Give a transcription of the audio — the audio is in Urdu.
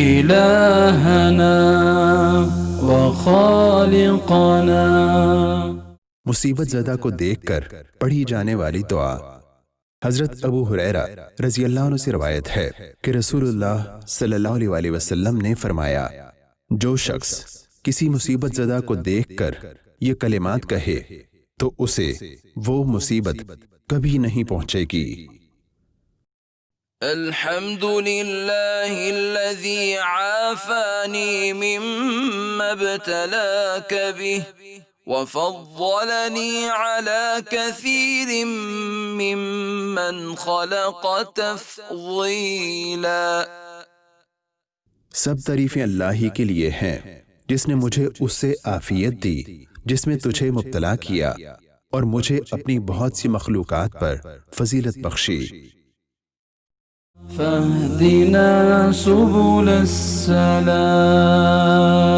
إلهنا وخالقنا۔ مصیبت زدہ کو دیکھ کر پڑھی جانے والی دعا۔ حضرت ابو ہریرہ رضی اللہ عنہ سے روایت ہے کہ رسول اللہ صلی اللہ علیہ وسلم نے فرمایا، جو شخص کسی مصیبت زدہ کو دیکھ کر یہ کلمات کہے تو اسے وہ مصیبت کبھی نہیں پہنچے گی۔ الحمد للہ الذی عافانی مما ابتلاک به وفضلنی علی کثیر ممن خلق تفضیلا۔ سب تعریفیں اللہ ہی کے لیے ہیں جس نے مجھے اس سے عافیت دی جس میں تجھے مبتلا کیا اور مجھے اپنی بہت سی مخلوقات پر فضیلت بخشی۔ فاهدنا سبل السلام۔